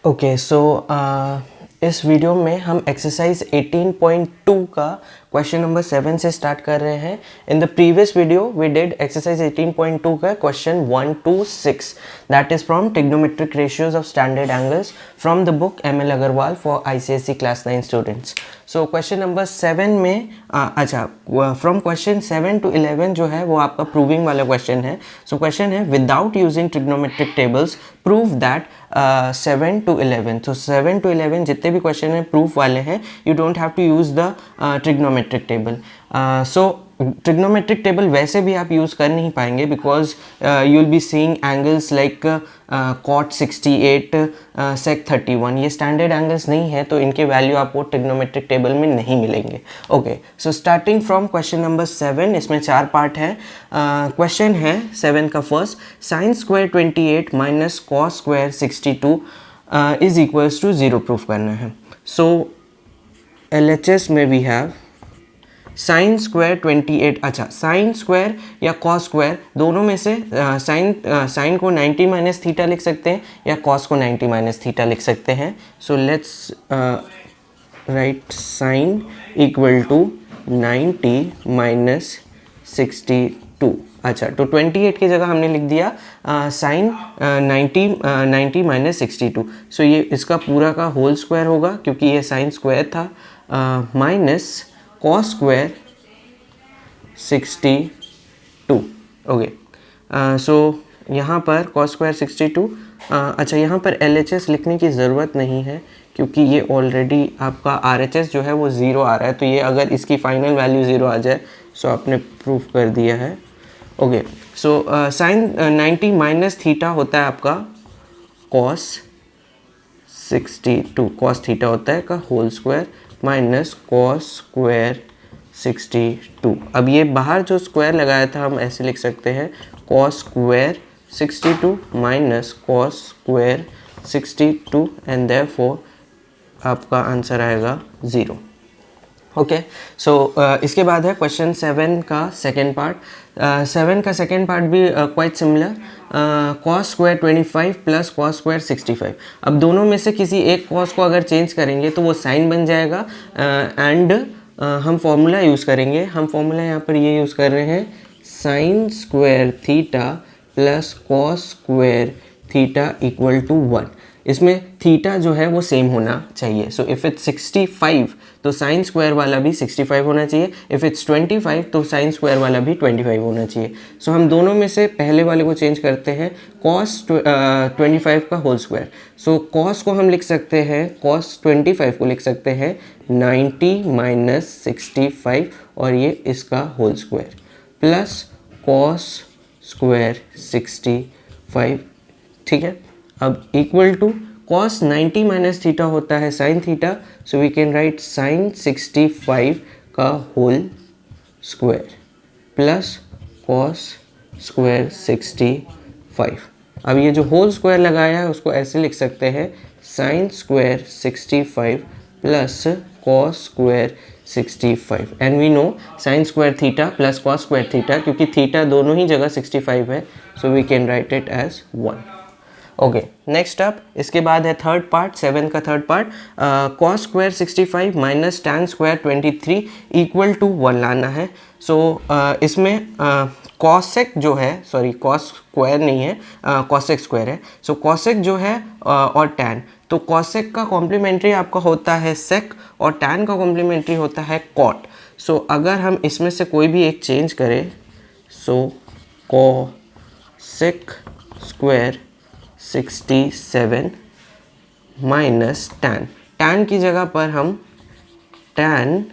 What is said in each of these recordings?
Okay so इस video में हम एक्सरसाइज 18.2 का क्वेश्चन नंबर 7 से स्टार्ट कर रहे हैं। In the previous video we did exercise 18.2 का question 1 to 6 that is from trigonometric ratios of standard angles from the book M L Agarwal for ICSE class 9 students. So question number 7 में from question 7 to 11 जो है वो आपका proving वाला question है। So question है without using trigonometric tables prove that 7 to 11। तो 7 to 11 जितने भी क्वेश्चन हैं प्रूफ वाले हैं, you don't have to use the trigonometric table. So trigonometric table वैसे भी आप यूज़ कर नहीं पाएंगे because you will be seeing angles like cot 68 sec 31। ये स्टैंडर्ड एंगल्स नहीं है तो इनके वैल्यू आपको ट्रिग्नोमेट्रिक टेबल में नहीं मिलेंगे। Okay so starting from question number 7, इसमें 4 पार्ट है। क्वेश्चन है 7 का first, sine square 28 minus cos square 62 is equals to 0 proof करना है। सो LHS में वी हैव साइन स्क्वायर 28। अच्छा, साइन स्क्वायर या कॉस स्क्वायर दोनों में से साइन को 90 माइनस थीटा लिख सकते हैं या कॉस को 90 माइनस थीटा लिख सकते हैं। So let's write sine equal to 90 minus 62। अच्छा, तो 28 की जगह हमने लिख दिया साइन 90 माइनस 62। सो ये इसका पूरा का होल स्क्वायर होगा क्योंकि ये साइन स्क्वायर था, minus cos square 62। Okay so यहाँ पर कॉस स्क्वायर 62। अच्छा, यहाँ पर LHS लिखने की ज़रूरत नहीं है क्योंकि ये ऑलरेडी आपका RHS जो है वो 0 आ रहा है, तो ये अगर इसकी फाइनल वैल्यू 0 आ जाए सो आपने प्रूफ कर दिया है। Okay so sine 90 minus theta होता है आपका कॉस 62, कॉस थीटा होता है का whole square minus cos square 62। अब ये बाहर जो स्क्वायर लगाया था हम ऐसे लिख सकते हैं cos square 62 minus cos square 62 and therefore आपका आंसर आएगा 0। ओके सो इसके बाद है क्वेश्चन 7 का सेकेंड पार्ट। 7 का सेकेंड पार्ट भी quite similar, cos square 25 plus cos square 65। अब दोनों में से किसी एक कॉस को अगर चेंज करेंगे तो वो साइन बन जाएगा एंड हम फॉर्मूला यूज़ करेंगे। हम फॉर्मूला यहाँ पर ये यूज़ कर रहे हैं sine square theta plus cos square theta equal to 1। इसमें थीटा जो है वो सेम होना चाहिए। सो इफ़ इट्स 65 तो साइन स्क्वायर वाला भी 65 होना चाहिए, इफ़ इट्स 25 तो साइन स्क्वायर वाला भी 25 होना चाहिए। सो हम दोनों में से पहले वाले को चेंज करते हैं, कॉस 25 का होल स्क्वायर। सो कॉस को हम लिख सकते हैं, कॉस 25 को लिख सकते हैं 90 माइनस 65 और ये इसका whole square plus cos square 65। ठीक है, अब equal to cos 90 minus theta होता है sine theta, so we can write sine 65 का whole square plus cos square 65। अब ये जो होल स्क्वायर लगाया है उसको ऐसे लिख सकते हैं sine square 65 plus cos square 65 and we know sine square theta plus cos square theta, क्योंकि थीटा दोनों ही जगह 65 है, so we can write it as 1। Okay next up, इसके बाद है थर्ड पार्ट, 7 का third part, cos square 65 minus tan square 23 equal to 1 लाना है। सो इसमें कॉसेक जो है, सॉरी कॉस स्क्वायर नहीं है, कॉसेक स्क्वायर है। सो कॉसेक जो है और टैन, तो कॉसेक का कॉम्प्लीमेंट्री आपका होता है सेक और टैन का कॉम्प्लीमेंट्री होता है कॉट। सो अगर हम इसमें से कोई भी एक चेंज करें, so cosec square 67 minus tan, tan की जगह पर हम टैन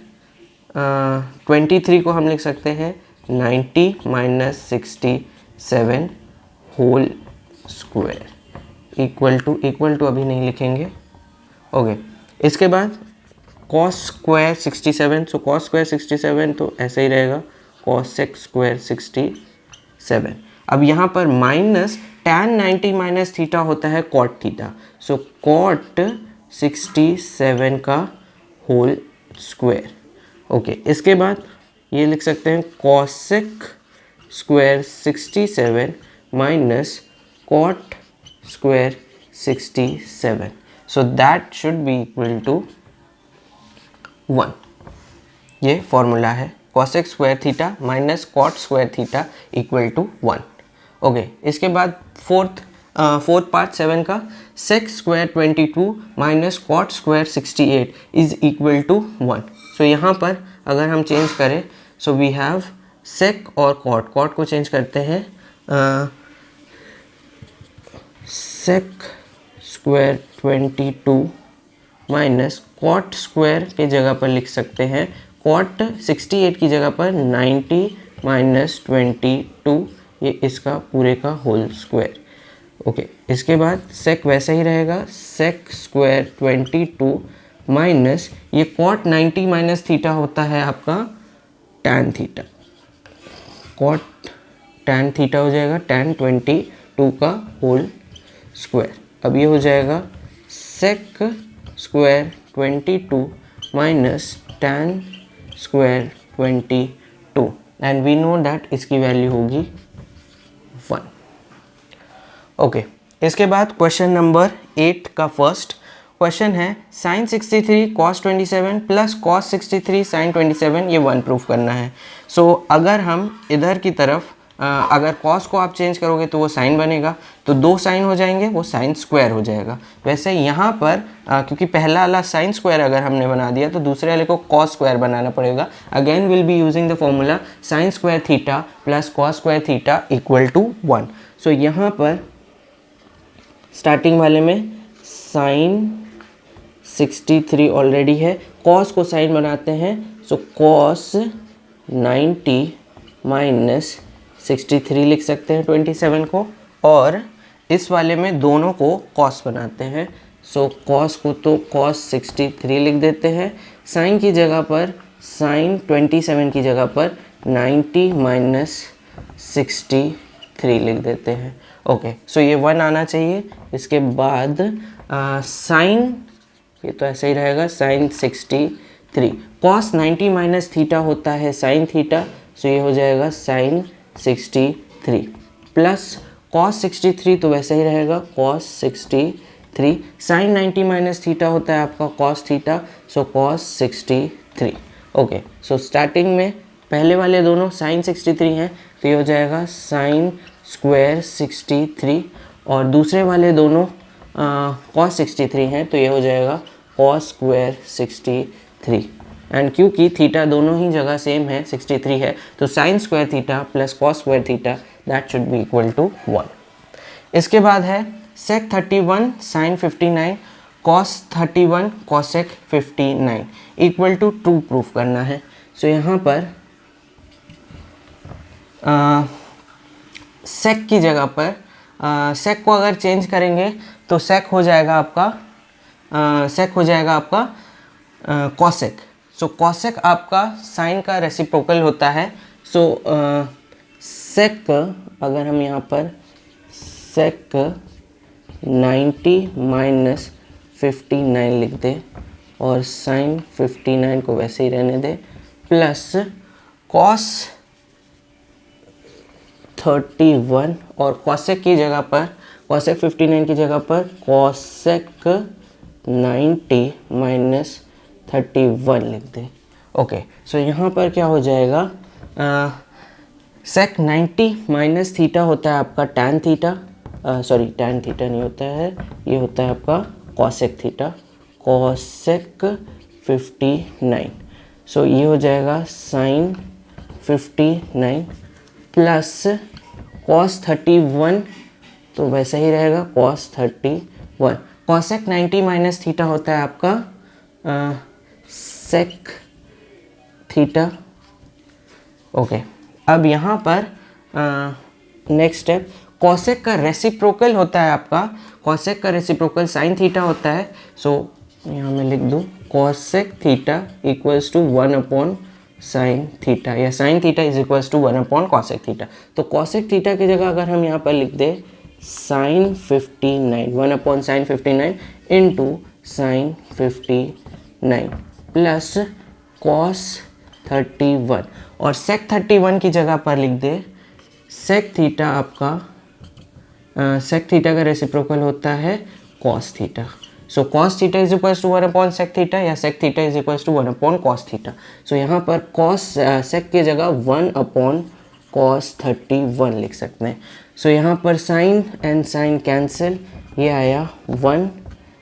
23 को हम लिख सकते हैं 90 minus 67 whole square equal to अभी नहीं लिखेंगे। ओके इसके बाद cos square 67, so cos square 67 तो ऐसे ही रहेगा कॉसेक स्क्वायर 67। अब यहाँ पर माइनस टैन 90 माइनस थीटा होता है कॉट थीटा, सो कॉट 67 का होल स्क्वायर। ओके इसके बाद ये लिख सकते हैं cosec square 67 minus cot square 67। So that should be equal to 1। ये फॉर्मूला है cosec square theta minus cot square theta equal to 1। Okay, इसके बाद फोर्थ पार्ट 7 का sec square 22 minus cot square 68 is equal to 1। So यहाँ पर अगर हम change करें, सो वी हैव sec और कॉट को चेंज करते हैं, sec square 22 minus cot square के जगह पर लिख सकते हैं कॉट 68 की जगह पर 90 माइनस 22, ये इसका पूरे का होल स्क्वायर। ओके, इसके बाद sec वैसा ही रहेगा, sec स्क्वायर 22 माइनस ये कॉट 90 माइनस थीटा होता है आपका tan theta, cot tan theta हो जाएगा tan 22 का होल स्क्वायर। अब ये हो जाएगा sec square 22 minus tan square 22 and we know that इसकी वैल्यू होगी 1। ओके, इसके बाद क्वेश्चन नंबर 8 का फर्स्ट क्वेश्चन है sin 63 cos 27 plus cos 63 sin 27, ये 1 प्रूफ करना है। सो अगर हम इधर की तरफ अगर cos को आप चेंज करोगे तो वो sin बनेगा, तो 2 sin हो जाएंगे, वो sin स्क्वायर हो जाएगा। वैसे यहाँ पर क्योंकि पहला वाला sin स्क्वायर अगर हमने बना दिया तो दूसरे वाले को cos स्क्वायर बनाना पड़ेगा। Again will be using the formula sin square theta plus cos square theta equal to 1। So यहाँ पर स्टार्टिंग वाले में sin 63 ऑलरेडी है, cos को sin बनाते हैं, सो cos 90 माइनस 63 लिख सकते हैं 27 को, और इस वाले में दोनों को cos बनाते हैं, सो cos को तो cos 63 लिख देते हैं, sin की जगह पर sin 27 की जगह पर 90 माइनस 63 लिख देते हैं। ओके, सो ये 1 आना चाहिए। इसके बाद sin, ये तो ऐसे ही रहेगा, sin 63 cos 90 माइनस थीटा होता है sin थीटा, सो ये हो जाएगा sin 63 प्लस cos 63 तो वैसे ही रहेगा cos 63, sin 90 माइनस थीटा होता है आपका cos थीटा, सो cos 63। ओके, सो स्टार्टिंग में पहले वाले दोनों sin 63 हैं, तो ये हो जाएगा sin स्क्वायर 63, और दूसरे वाले दोनों cos 63 हैं, तो ये हो जाएगा cos स्क्वायर 63। एंड क्योंकि थीटा दोनों ही जगह सेम है, 63 है, तो sin square theta plus cos square theta that should be equal to 1। इसके बाद है sec 31 sin 59 cos 31 cosec 59 equal to 2 proof करना है। सो यहाँ पर sec की जगह पर sec को अगर चेंज करेंगे तो sec हो जाएगा आपका cosec। सो cosec आपका sin का रेसिप्रोकल होता है। सो sec अगर हम यहाँ पर sec 90 माइनस 59 लिख दें और sin 59 को वैसे ही रहने दें, प्लस cos 31 और cosec की जगह पर cosec 59 की जगह पर cosec 90 माइनस 31 लिख दें। ओके, सो यहाँ पर क्या हो जाएगा, sec 90 माइनस थीटा होता है आपका tan theta, sorry tan theta नहीं होता है, ये होता है आपका cosec थीटा, cosec 59। सो ये हो जाएगा sin 59 प्लस cos 31 तो वैसा ही रहेगा cos 31। cosec 90 माइनस थीटा होता है आपका sec थीटा। ओके, अब यहाँ पर नेक्स्ट स्टेप, cosec का रेसिप्रोकल होता है आपका, cosec का रेसिप्रोकल sin थीटा होता है। सो यहाँ मैं लिख दूँ cosec theta equals to 1 upon sin theta, या sin theta is equals to 1 upon cosec theta. तो cosec थीटा की जगह अगर हम यहाँ पर लिख दें sin 59, 1 upon sin 59 into sin 59 plus cos 31, और sec 31 की जगह पर लिख दे sec थीटा आपका sec थीटा का रेसिप्रोकल होता है cos theta. So cos theta is equals to 1 upon sec theta या sec theta is equals to 1 upon cos theta. So यहाँ पर कॉस सेक की जगह 1 अपॉन कॉस 31 लिख सकते हैं। सो यहाँ पर साइन एंड साइन कैंसिल, ये आया 1,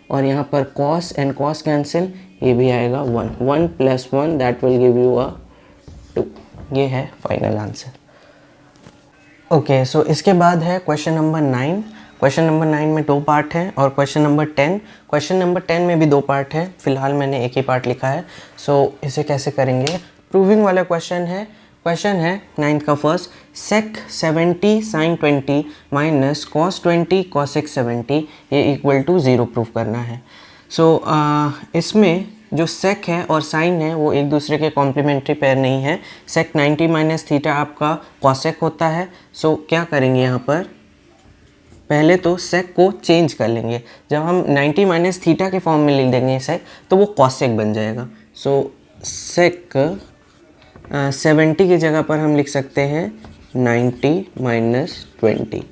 और यहाँ पर कॉस एंड कॉस कैंसिल, ये भी आएगा 1। 1 + 1 that will give you a 2। ये है फाइनल आंसर। ओके, सो इसके बाद है क्वेश्चन नंबर 9। क्वेश्चन नंबर 9 में 2 पार्ट हैं और क्वेश्चन नंबर 10। क्वेश्चन नंबर 10 में भी 2 पार्ट है, फिलहाल मैंने एक ही पार्ट लिखा है। सो इसे कैसे करेंगे, प्रूविंग वाला क्वेश्चन है। क्वेश्चन है 9th का फर्स्ट, सेक 70 साइन 20 माइनस कॉस 20 कॉसेक 70 ये इक्वल टू 0 प्रूव करना है। सो इसमें जो सेक है और साइन है वो एक दूसरे के कॉम्प्लीमेंट्री पेयर नहीं है। सेक 90 माइनस थीटा आपका कॉसेक होता है। सो क्या करेंगे यहाँ पर, पहले तो सेक को चेंज कर लेंगे। जब हम 90 माइनस थीटा के फॉर्म में लिख देंगे सेक, तो वो कॉसेक बन जाएगा। सो सेक 70 की जगह पर हम लिख सकते हैं 90 माइनस 20।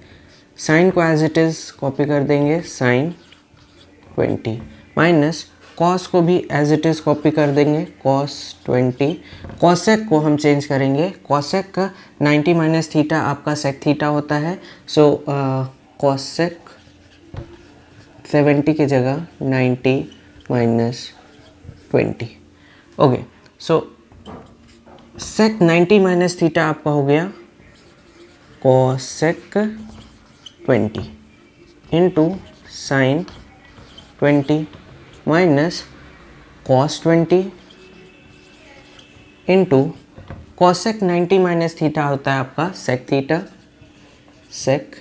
साइन को एज इट इज़ कॉपी कर देंगे, साइन 20 माइनस कॉस को भी एज इट इज़ कॉपी कर देंगे, कॉस 20। कॉसेक को हम चेंज करेंगे, कॉसेक 90 माइनस थीटा आपका सेक थीटा होता है। सो कॉसेक 70 की जगह 90 माइनस 20। ओके, सो सेक 90 माइनस थीटा आपका हो गया cosec 20 into sine 20 minus cos 20 into cosec 90 minus theta होता है आपका सेक थीटा, सेक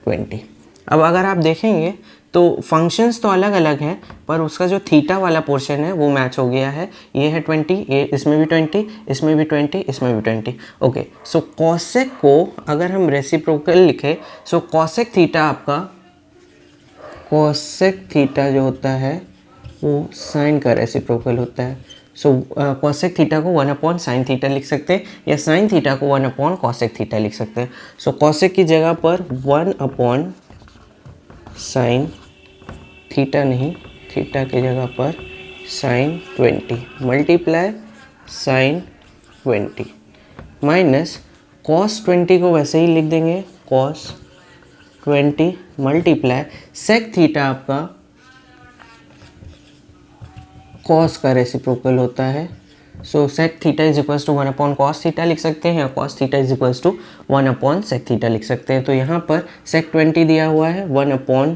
20। अब अगर आप देखेंगे तो फंक्शंस तो अलग अलग हैं, पर उसका जो थीटा वाला पोर्शन है वो मैच हो गया है। ये है 20, ये इसमें भी 20, इसमें भी 20, इसमें भी 20। ओके, सो कॉसेक को अगर हम रेसिप्रोकल लिखें, सो कॉसेक थीटा आपका, कॉसेक थीटा जो होता है वो साइन का रेसिप्रोकल होता है। सो कॉसेक थीटा को 1 अपॉन साइन थीटा लिख सकते हैं या साइन थीटा को 1 अपॉन कॉसेक थीटा लिख सकते हैं। सो कॉसेक की जगह पर 1 अपॉन साइन थीटा नहीं, थीटा की जगह पर sine 20 multiply sine 20 minus cos 20 को वैसे ही लिख देंगे, कॉस 20 मल्टीप्लाई सेक थीटा आपका कॉस का रेसिप्रोकल होता है। So sec theta is equals to 1 upon cos theta लिख सकते हैं या cos theta is equals to 1 upon sec theta लिख सकते हैं। तो यहाँ पर सेक 20 दिया हुआ है, 1 अपॉन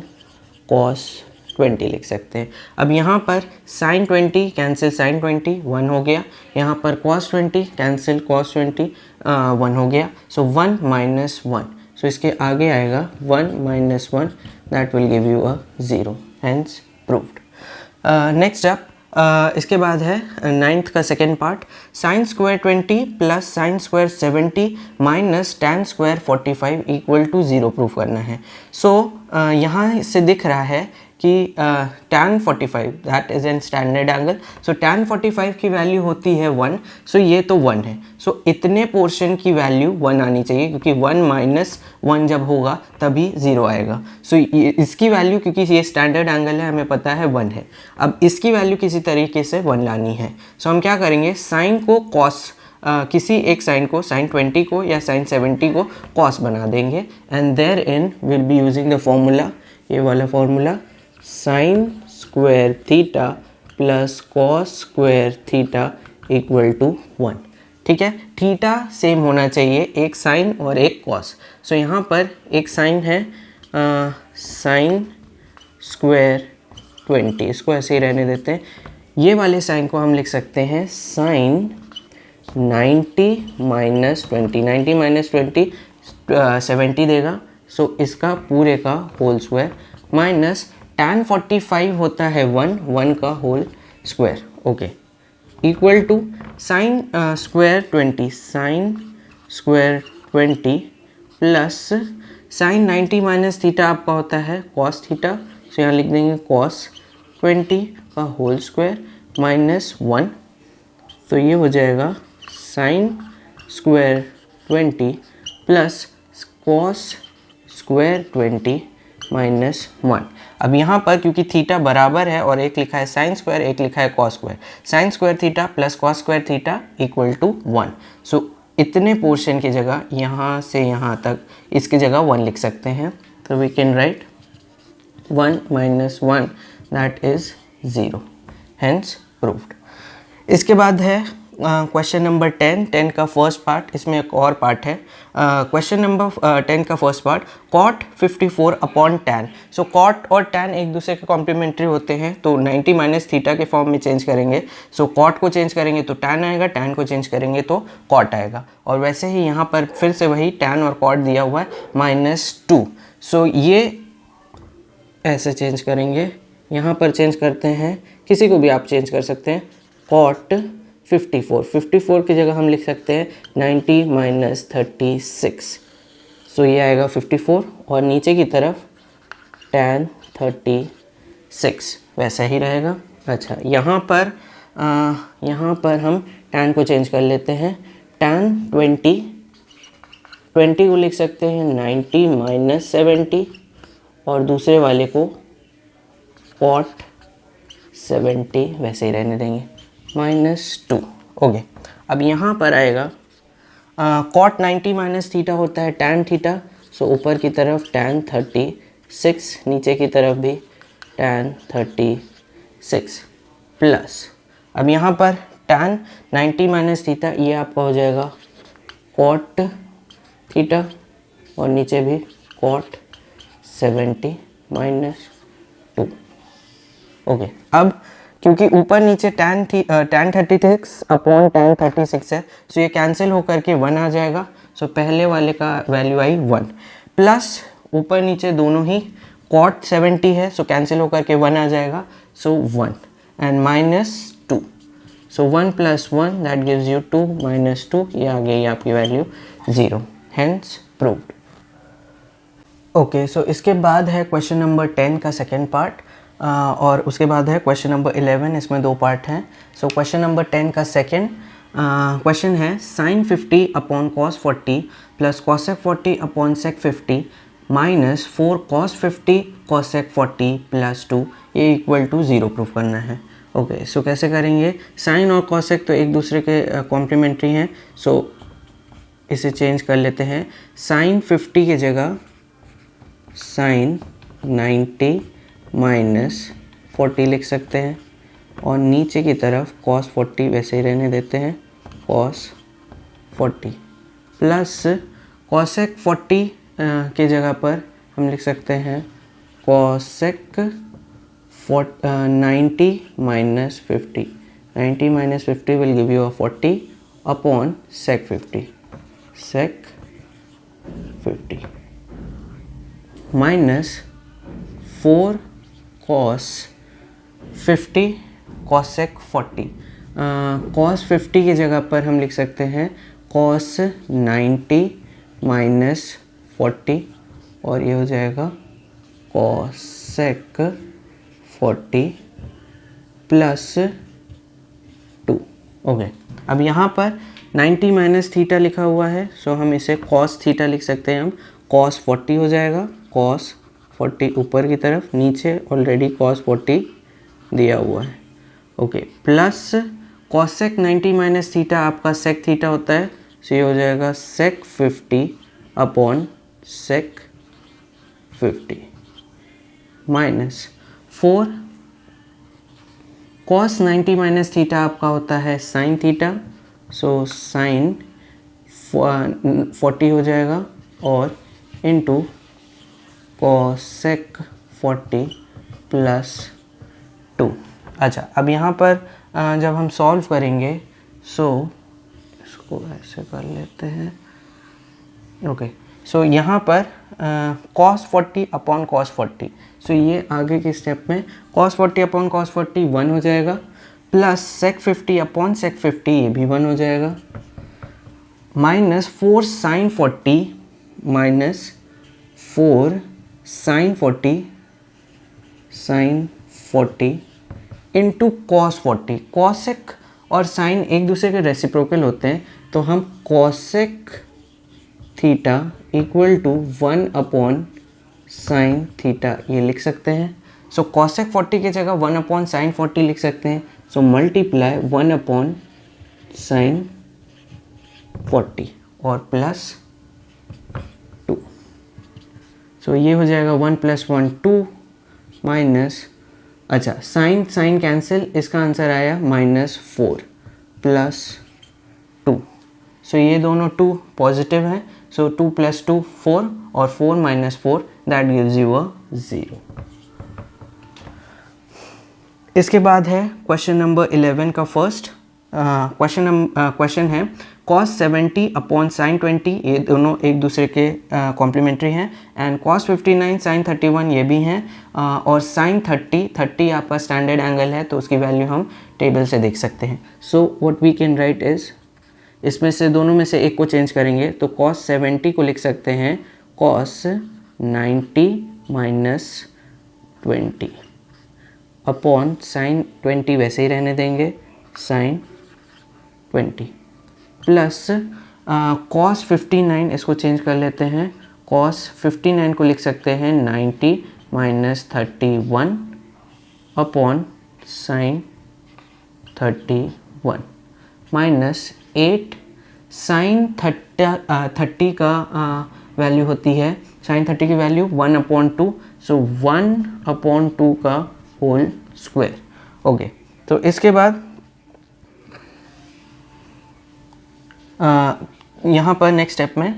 कॉस 20 लिख सकते हैं। अब यहाँ पर साइन 20 कैंसिल साइन 20 1 हो गया, यहाँ पर कॉस 20 कैंसिल कॉस 20 1 हो गया। सो 1 माइनस 1, सो इसके आगे आएगा 1 minus 1 that will give you a 0, hence proved. Next up इसके बाद है 9th का second part, sine square 20 plus sine square 70 minus tan square 45 equal to 0 proof करना है। सो यहाँ से दिख रहा है कि tan 45 that is an standard angle. So tan 45 की वैल्यू होती है 1। सो ये तो 1 है। सो इतने पोर्शन की वैल्यू 1 आनी चाहिए, क्योंकि 1 माइनस 1 जब होगा तभी 0 आएगा। सो इसकी वैल्यू, क्योंकि ये स्टैंडर्ड एंगल है, हमें पता है 1 है। अब इसकी वैल्यू किसी तरीके से 1 लानी है। सो हम क्या करेंगे, साइन को कॉस किसी एक साइन को, साइन 20 को या साइन 70 को कॉस बना देंगे, and there in will be using the formula, ये वाला formula, sine square theta plus cos square theta equal to 1। ठीक है, थीटा सेम होना चाहिए, एक साइन और एक कॉस। सो यहाँ पर एक साइन है साइन स्क्वायर 20, इसको ऐसे ही रहने देते हैं। ये वाले साइन को हम लिख सकते हैं साइन 90 माइनस 20, 90 माइनस 20 70 देगा। सो इसका पूरे का होल स्क्वायर माइनस tan 45 होता है 1 का whole square. Okay, equal to sine square 20, sine square 20 plus sine 90 minus theta आपका होता है कॉस थीटा। सो यहाँ लिख देंगे कॉस 20 का होल स्क्वायर माइनस 1। तो ये हो जाएगा sign square 20 plus cos square 20 minus 1। अब यहाँ पर क्योंकि थीटा बराबर है और एक लिखा है साइन स्क्वायर, एक लिखा है cos square, sine square theta plus cos square theta equal to 1। So इतने पोर्शन की जगह यहाँ से यहाँ तक इसकी जगह 1 लिख सकते हैं। तो we can write 1 minus 1 that is 0, hence proved. इसके बाद है क्वेश्चन नंबर 10 का फर्स्ट पार्ट। इसमें एक और पार्ट है। क्वेश्चन नंबर 10 का first part, cot 54 upon tan. So cot और टैन एक दूसरे के कॉम्प्लीमेंट्री होते हैं, तो 90 माइनस थीटा के फॉर्म में चेंज करेंगे। सो कॉट को चेंज करेंगे तो टैन आएगा, टैन को चेंज करेंगे तो कॉट आएगा। और वैसे ही यहाँ पर फिर से वही टैन और कॉट दिया हुआ है -2। सो ये ऐसे चेंज करेंगे, यहाँ पर चेंज करते हैं, किसी को भी आप चेंज कर सकते हैं। कॉट 54 की जगह हम लिख सकते हैं 90 माइनस 36। सो ये आएगा 54 और नीचे की तरफ tan 36 वैसा ही रहेगा। अच्छा, यहाँ पर हम tan को चेंज कर लेते हैं। tan 20 को लिख सकते हैं 90 माइनस 70 और दूसरे वाले को cot 70 वैसे ही रहने देंगे -2। ओके, अब यहाँ पर आएगा cot 90 माइनस थीटा होता है tan थीटा। सो ऊपर की तरफ tan 36, नीचे की तरफ भी tan 36 प्लस, अब यहाँ पर tan 90 माइनस थीटा ये आपका हो जाएगा cot थीटा और नीचे भी cot 70 -2। ओके, अब क्योंकि ऊपर नीचे tan 36 अपॉन tan 36 है, सो ये कैंसिल होकर के 1 आ जाएगा। सो पहले वाले का वैल्यू आई 1 प्लस ऊपर नीचे दोनों ही cot 70 है, सो कैंसिल होकर के 1 आ जाएगा। सो 1 and -2। So 1 plus 1 that gives you 2 -2, ये आ गई आपकी value 0, hence proved. Okay, so इसके बाद है क्वेश्चन नंबर 10 का सेकेंड पार्ट और उसके बाद है क्वेश्चन नंबर 11। इसमें 2 पार्ट हैं। सो क्वेश्चन नंबर 10 का सेकेंड क्वेश्चन है sin 50 upon cos 40 plus cosec 40 upon sec 50 minus 4 cos 50 cosec 40 plus 2 ये इक्वल टू 0 प्रूव करना है। ओके, सो कैसे करेंगे? साइन और cosec तो एक दूसरे के कॉम्प्लीमेंट्री हैं, सो इसे चेंज कर लेते हैं। sin 50 की जगह sin 90 माइनस 40 लिख सकते हैं और नीचे की तरफ cos 40 वैसे ही रहने देते हैं, cos 40 प्लस cosec 40 की जगह पर हम लिख सकते हैं cosec 90 minus 50। 90 minus 50 will give you 40 upon sec 50, sec 50 minus 4 cos 50 cosec 40। cos 50 की जगह पर हम लिख सकते हैं cos 90 माइनस 40 और ये हो जाएगा cosec 40 प्लस 2। ओके, अब यहाँ पर 90 माइनस थीटा लिखा हुआ है, सो हम इसे cos थीटा लिख सकते हैं। हम cos 40 हो जाएगा, cos 40 ऊपर की तरफ, नीचे ऑलरेडी cos 40 दिया हुआ है। Okay, plus cosec 90 minus theta आपका sec थीटा होता है, सो ये हो जाएगा sec 50 upon sec 50 minus 4 cos 90 minus theta आपका होता है sin थीटा, सो sin 40 हो जाएगा और इनटू cosec 40 प्लस 2। अच्छा, अब यहाँ पर जब हम सॉल्व करेंगे, सो इसको ऐसे कर लेते हैं। ओके, सो यहाँ पर cos 40 अपॉन cos 40, सो ये आगे के स्टेप में cos 40 अपॉन cos 40 1 हो जाएगा, प्लस sec 50 अपॉन sec 50 ये भी 1 हो जाएगा, minus 4 sin 40 minus 4 sin 40 into cos 40। cosec और sin एक दूसरे के रेसिप्रोकल होते हैं, तो हम cosec theta equal to 1 upon sin theta ये लिख सकते हैं। सो कॉसेक 40 की जगह 1 अपॉन साइन 40 लिख सकते हैं. सो मल्टीप्लाई 1 अपॉन साइन 40 और प्लस 2. सो ये हो जाएगा 1 + 1 2 माइनस, अच्छा साइन साइन कैंसिल, इसका आंसर आया -4 प्लस 2. सो ये दोनों 2 पॉजिटिव हैं. सो 2 + 2 4 और 4 - 4 दैट गिव्स यू अ 0. इसके बाद है क्वेश्चन नंबर 11 का फर्स्ट क्वेश्चन है cos 70 अपॉन sin 20, ये दोनों एक दूसरे के कॉम्प्लीमेंट्री हैं. एंड cos 59 sin 31 ये भी हैं. और sin 30 आपका स्टैंडर्ड एंगल है तो उसकी वैल्यू हम टेबल से देख सकते हैं. So what we can write is, इसमें से दोनों में से एक को चेंज करेंगे तो cos 70 को लिख सकते हैं cos 90 - 20 अपॉन sin 20 वैसे ही रहने देंगे sin 20 प्लस cos 59, इसको चेंज कर लेते हैं. cos 59 को लिख सकते हैं 90 - 31 अपॉन sin 31 माइनस 8 sin 30 का वैल्यू होती है, sin 30 की वैल्यू 1/2. सो 1/2 का होल स्क्वायर. ओके, तो इसके बाद यहाँ पर नेक्स्ट स्टेप में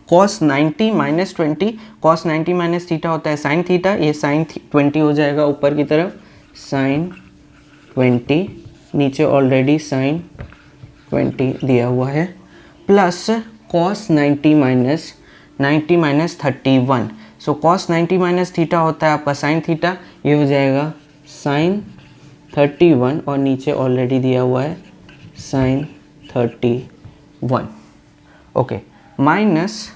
cos 90 - 20, cos 90 माइनस थीटा होता है sin थीटा, ये sin 20 हो जाएगा ऊपर की तरफ sin 20, नीचे ऑलरेडी sin 20 दिया हुआ है, प्लस cos 90 - 31. सो cos 90 माइनस थीटा होता है आपका sin थीटा, ये हो जाएगा sin 31 और नीचे ऑलरेडी दिया हुआ है sin 31. ओके, माइनस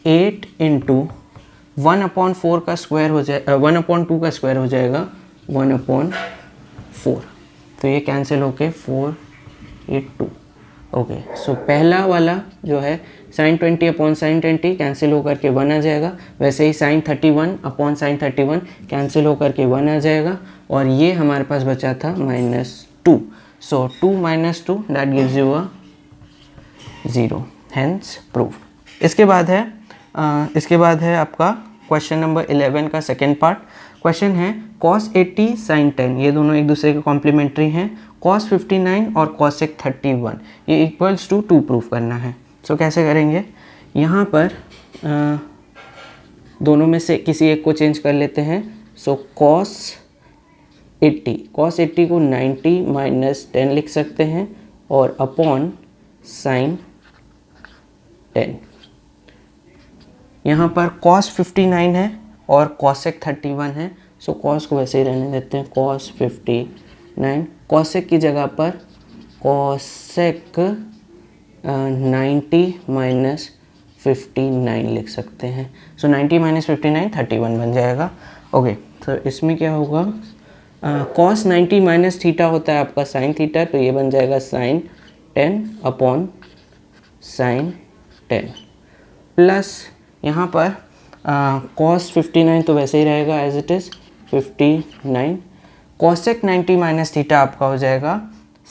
8 इंटू 1/4 का स्क्वायर हो जाए 1/2 का स्क्वायर हो जाएगा 1/4. तो ये कैंसिल होके 482. ओके, सो पहला वाला जो है sin 20 अपॉन sin 20 कैंसिल होकर के 1 आ जाएगा. वैसे ही sin 31 अपॉन sin 31 कैंसिल होकर के 1 आ जाएगा. और ये हमारे पास बचा था -2. सो 2 - 2 that gives you a 0. Hence proved. इसके बाद है आपका क्वेश्चन नंबर 11 का सेकेंड पार्ट. क्वेश्चन है cos 80 sin 10, ये दोनों एक दूसरे के कॉम्प्लीमेंट्री हैं. cos 59 और cosec 31 ये इक्वल्स टू 2 प्रूफ करना है. सो कैसे करेंगे, यहाँ पर दोनों में से किसी एक को चेंज कर लेते हैं. सो cos 80 को 90 - 10 लिख सकते हैं और अपॉन sin 10. यहाँ पर cos 59 है और cosec 31 है. सो cos को वैसे ही रहने देते हैं cos 59. cosec की जगह पर cosec 90 - 59 लिख सकते हैं. सो 90 - 59 31 बन जाएगा. ओके, तो इसमें क्या होगा, cos 90 माइनस थीटा होता है आपका sin थीटा, तो ये बन जाएगा sin 10 अपॉन sin 10 प्लस यहाँ पर cos 59 तो वैसे ही रहेगा as it is 59. cosec 90 minus theta आपका हो जाएगा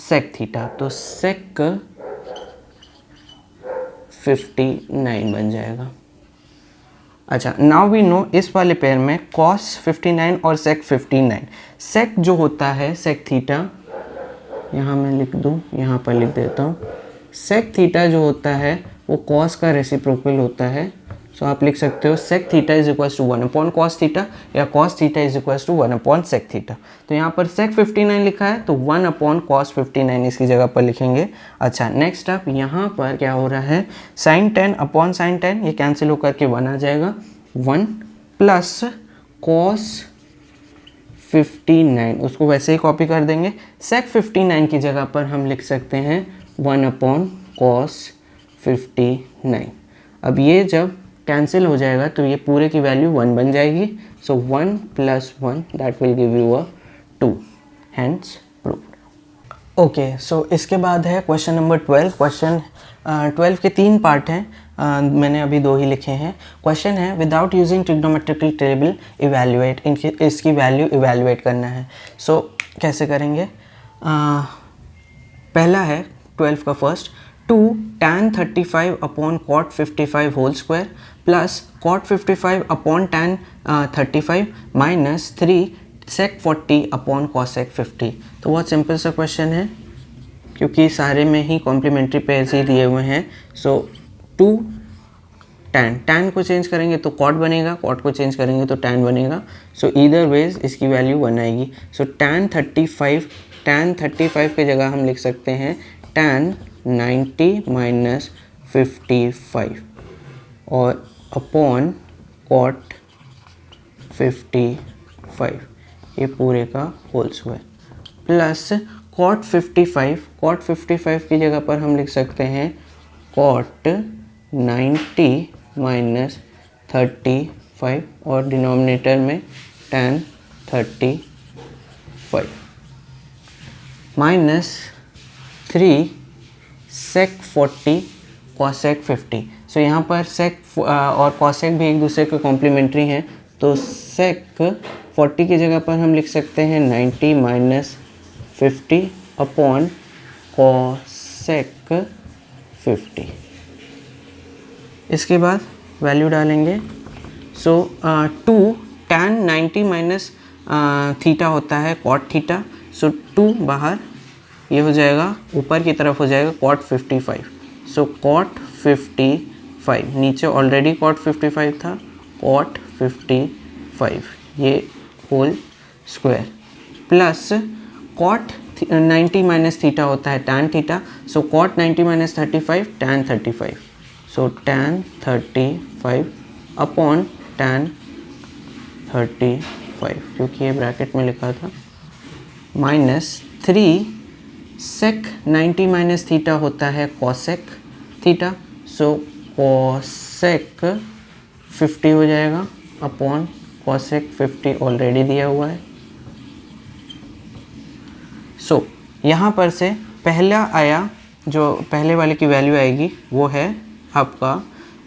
sec थीटा, तो sec 59 बन जाएगा. अच्छा, नाउ वी नो इस वाले पेयर में cos 59 और sec 59. sec जो होता है sec थीटा, यहाँ मैं लिख दूँ, यहाँ पर लिख देता हूँ. sec थीटा जो होता है वो cos का रेसिप्रोकल होता है. सो आप लिख सकते हो sec theta is equals to 1/cos theta या cos थीटा is equals to 1/sec theta. तो यहाँ पर sec 59 लिखा है तो 1/cos 59 इसकी जगह पर लिखेंगे. अच्छा, नेक्स्ट अप यहाँ पर क्या हो रहा है, sin 10 अपॉन sin 10 ये कैंसिल होकर के 1 आ जाएगा. 1 प्लस cos 59 उसको वैसे ही कॉपी कर देंगे. sec 59 की जगह पर हम लिख सकते हैं 1/cos 59. अब ये जब कैंसिल हो जाएगा तो ये पूरे की वैल्यू 1 बन जाएगी. So 1 + 1 that will give you a 2. Hence proved. Okay, so इसके बाद है क्वेश्चन नंबर 12। क्वेश्चन 12 के 3 पार्ट हैं, मैंने अभी 2 ही लिखे हैं। क्वेश्चन है without using trigonometrical table evaluate, इसकी वैल्यू इवैल्यूएट करना है। सो कैसे करेंगे? पहला है 12 का first, 2 tan 35 upon cot 55 whole square plus cot 55 upon tan 35 minus 3 sec 40 upon cosec 50। तो बहुत सिंपल सा क्वेश्चन है क्योंकि सारे में ही कॉम्प्लीमेंट्री पेयर्स ही दिए हुए हैं। सो 2 tan को चेंज करेंगे तो cot बनेगा, cot को चेंज करेंगे तो tan बनेगा। सो ईदर वेज इसकी वैल्यू 1 आएगी। सो tan 35 के जगह हम लिख सकते हैं tan 90 माइनस 55 और अपॉन cot 55, ये पूरे का होल स्क्वायर प्लस cot 55 की जगह पर हम लिख सकते हैं cot 90 माइनस 35 और डिनोमिनेटर में tan 35 माइनस 3 sec 40 cosec 50। सो यहाँ पर sec और cosec भी एक दूसरे के कॉम्प्लीमेंट्री हैं, तो sec 40 की जगह पर हम लिख सकते हैं 90 माइनस 50 अपॉन cosec 50। इसके बाद वैल्यू डालेंगे। सो 2 tan 90 माइनस थीटा होता है cot थीटा। सो 2 बाहर, ये हो जाएगा ऊपर की तरफ हो जाएगा cot 55। सो cot 55, नीचे ऑलरेडी cot 55 था, cot 55 ये whole square plus cot 90 minus theta होता है tan theta. So cot 90 minus 35 tan 35। So tan 35 upon tan 35 क्योंकि ये ब्रैकेट में लिखा था, माइनस 3 sec 90 माइनस थीटा होता है cosec थीटा। सो cosec 50 हो जाएगा अपॉन cosec 50 ऑलरेडी दिया हुआ है। सो यहाँ पर से पहला आया, जो पहले वाले की वैल्यू आएगी वो है आपका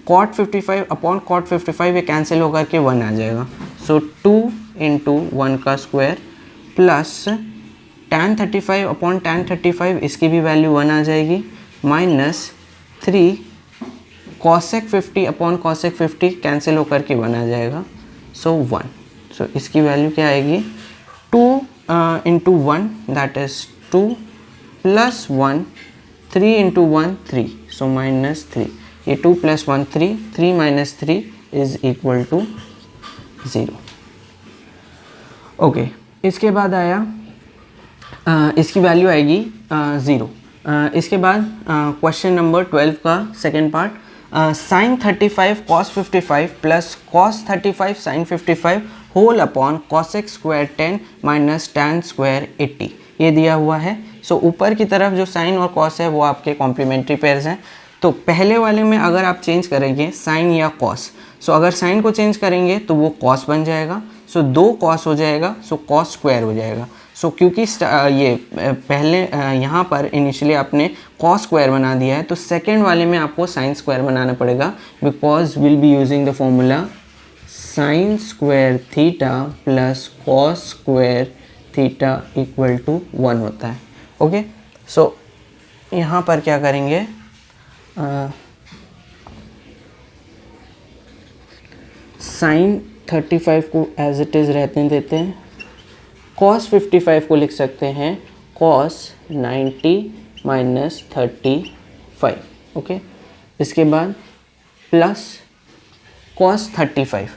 cot 55 अपॉन cot 55, ये कैंसिल होकर के 1 आ जाएगा। सो 2 इंटू 1 का square plus tan 35 upon tan 35, इसकी भी वैल्यू 1 आ जाएगी, minus 3 cosec 50 upon cosec 50 cancel होकर के 1 आ जाएगा। सो 1। सो इसकी वैल्यू क्या आएगी? 2 into 1 that is 2 plus 1, 3 into 1 3, so minus 3। ये 2 plus 1 3, 3 minus 3 is equal to 0। Okay, इसके बाद आया इसकी वैल्यू आएगी 0। इसके बाद क्वेश्चन नंबर 12 का second part, sin 35 cos 55 plus cos 35 sin 55 whole upon cosec square 10 minus tan square 80, ये दिया हुआ है। सो ऊपर की तरफ जो sin और cos है वो आपके कॉम्प्लीमेंट्री पेयर्स हैं। तो पहले वाले में अगर आप चेंज करेंगे sin या cos, सो अगर sin को चेंज करेंगे तो वो cos बन जाएगा। सो 2 cos हो जाएगा, सो cos स्क्वायर हो जाएगा। सो क्योंकि ये पहले यहाँ पर इनिशियली आपने cos स्क्वायर बना दिया है, तो सेकेंड वाले में आपको sin स्क्वायर बनाना पड़ेगा, because will be using the formula sin square theta plus cos square theta equal to 1 होता है। ओके, सो यहाँ पर क्या करेंगे, sin 35 को एज इट इज़ रहने देते हैं, cos 55 को लिख सकते हैं cos 90 माइनस 35। ओके, इसके बाद प्लस cos 35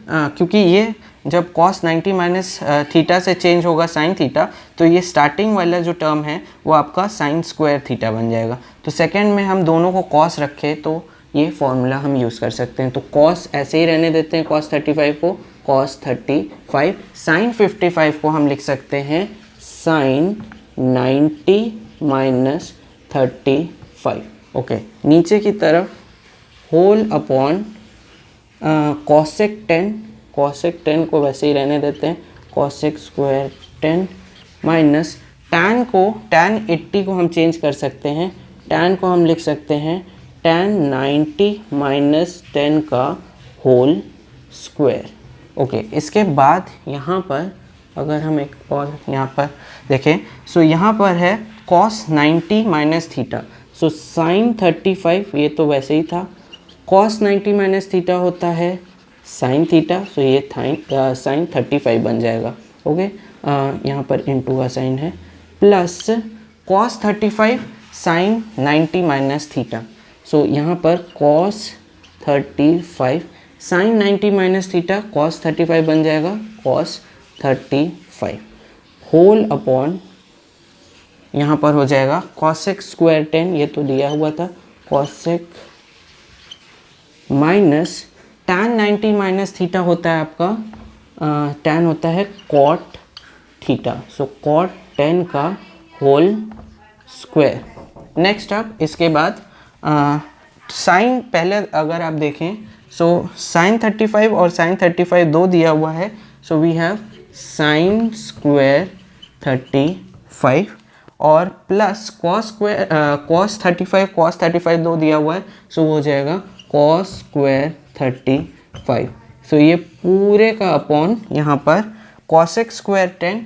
क्योंकि ये जब cos 90 माइनस थीटा से चेंज होगा sin थीटा, तो ये स्टार्टिंग वाला जो टर्म है वो आपका sin स्क्वायर थीटा बन जाएगा। तो सेकेंड में हम दोनों को cos रखे तो ये फॉर्मूला हम यूज़ कर सकते हैं। तो cos ऐसे ही रहने देते हैं, cos 35 को cos 35, sin 55 को हम लिख सकते हैं sin 90 माइनस 35। ओके, नीचे की तरफ होल अपॉन cosec 10 को वैसे ही रहने देते हैं, cosec स्क्वायर 10 माइनस tan 80 को हम चेंज कर सकते हैं, tan को हम लिख सकते हैं tan 90 माइनस 10 का होल स्क्वायर। ओके, इसके बाद यहाँ पर अगर हम एक और यहाँ पर देखें, सो यहाँ पर है cos 90 माइनस थीटा, सो sin 35, ये तो वैसे ही था, cos 90 माइनस थीटा होता है sin थीटा, सो ये sin 35 बन जाएगा। ओके, यहाँ पर इनटू का साइन है, plus cos 35 sin 90 minus theta, so यहाँ पर cos 35 sin 90 minus theta cos 35 बन जाएगा cos 35 होल अपॉन, यहाँ पर हो जाएगा cosec स्क्वायर 10, ये तो दिया हुआ था, cosec minus tan 90 minus theta होता है आपका tan होता है cot थीटा, सो cot 10 का होल स्क्वायर। नेक्स्ट आप इसके बाद साइन, पहले अगर आप देखें सो sin 35 और sin 35 दो दिया हुआ है, so we have sin square 35 और प्लस cos 35 दो दिया हुआ है, सो वो हो जाएगा cos स्क्वायर 35। सो ये पूरे का अपॉन यहाँ पर cosec square 10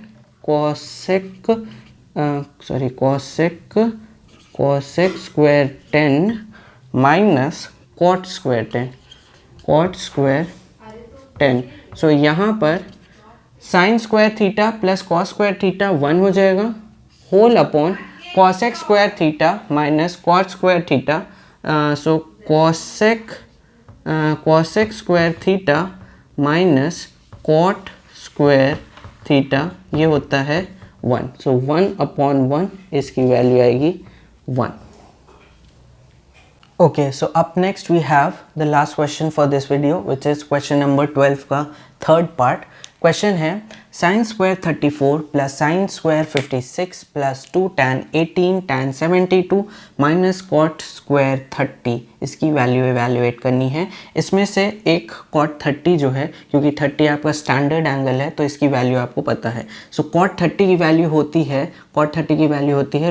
cosec square 10 minus cot square 10। So यहाँ पर sin square theta plus cos square theta 1 हो जाएगा, whole upon cosec square theta minus cot square theta, so cosec square theta minus cot square theta, ये होता है 1, सो 1 upon 1 इसकी value आएगी 1। Okay, so up next we have the last question for this video, which is question number 12 का third part। Question है sin square 34 plus sin square 56 plus 2 tan 18 tan 72 minus cot square 30, इसकी value evaluate करनी है। इसमें से एक cot 30 जो है, क्योंकि 30 आपका स्टैंडर्ड एंगल है तो इसकी वैल्यू आपको पता है, सो cot 30 की वैल्यू होती है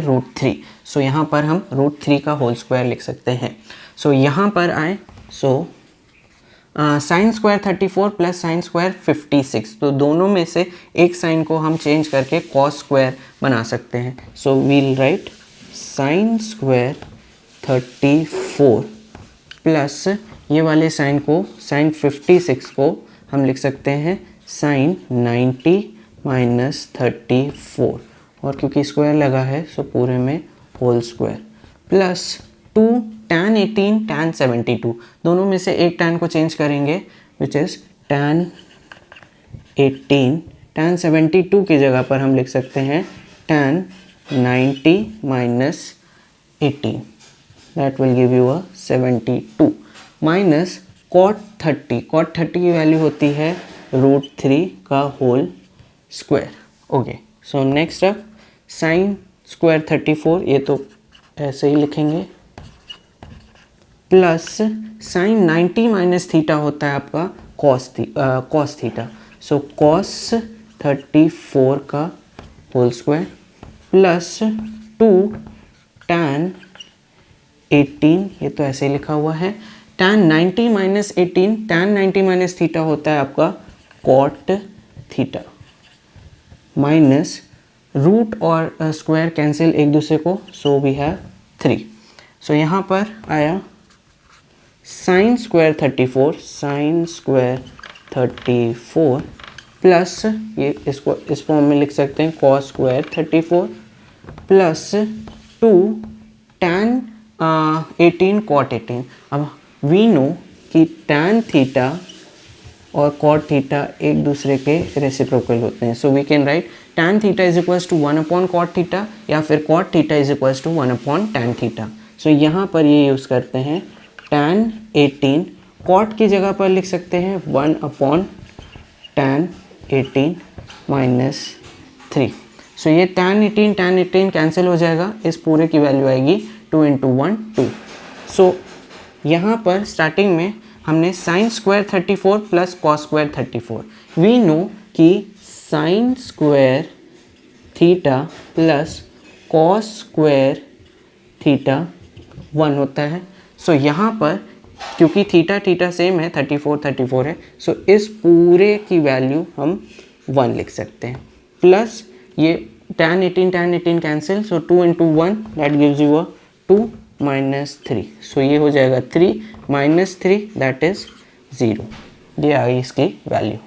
√3, सो यहाँ पर हम √3 का होल स्क्वायर लिख सकते हैं। सो यहाँ पर आए, so sine square 34 plus sine square 56, तो दोनों में से एक साइन को हम चेंज करके कॉस स्क्वायर बना सकते हैं। So we'll write sine square 34 plus ये वाले साइन को, साइन 56 को हम लिख सकते हैं साइन 90 माइनस 34, और क्योंकि स्क्वायर लगा है सो पूरे में whole square, plus 2 tan 18 tan 72, दोनों में से एक tan को चेंज करेंगे विच इज़ tan 18, tan 72 की जगह पर हम लिख सकते हैं tan 90 माइनस 18, that will give you a 72, minus cot 30 की वैल्यू होती है √3 का whole square. Okay, so next up sine square 34, ये तो ऐसे ही लिखेंगे, प्लस साइन 90 माइनस थीटा होता है आपका कॉस थीटा, सो कॉस 34 का होल स्क्वायर प्लस 2 tan 18, ये तो ऐसे ही लिखा हुआ है, tan 90 माइनस 18, tan 90 माइनस थीटा होता है आपका कॉट थीटा, माइनस रूट और स्क्वायर कैंसिल एक दूसरे को, सो वी हैव 3। सो यहाँ पर आया साइन स्क्वायर 34 प्लस ये इसको इस फॉर्म में लिख सकते हैं cos square 34 plus 2 tan 18 cot 18। अब वी नो कि tan थीटा और cot थीटा एक दूसरे के रेसिप्रोकल होते हैं, so we can write tan theta is equals to 1 upon cot theta, या फिर cot theta is equals to 1 upon tan theta. So यहाँ पर ये यूज़ करते हैं tan 18, cot की जगह पर लिख सकते हैं 1 अपॉन tan 18 माइनस 3। सो ये tan 18 कैंसिल हो जाएगा, इस पूरे की वैल्यू आएगी 2 × 1 2। सो यहाँ पर स्टार्टिंग में हमने sine square 34 plus cos square 34, we know कि sine square theta plus cos square theta 1 होता है। सो यहाँ पर क्योंकि थीटा थीटा सेम है 34 है, सो इस पूरे की वैल्यू हम 1 लिख सकते हैं। प्लस ये tan 18 cancel, so 2 into 1 that gives you a 2 minus 3, सो ये हो जाएगा 3 minus 3 दैट इज 0। ये आ गई इसकी वैल्यू।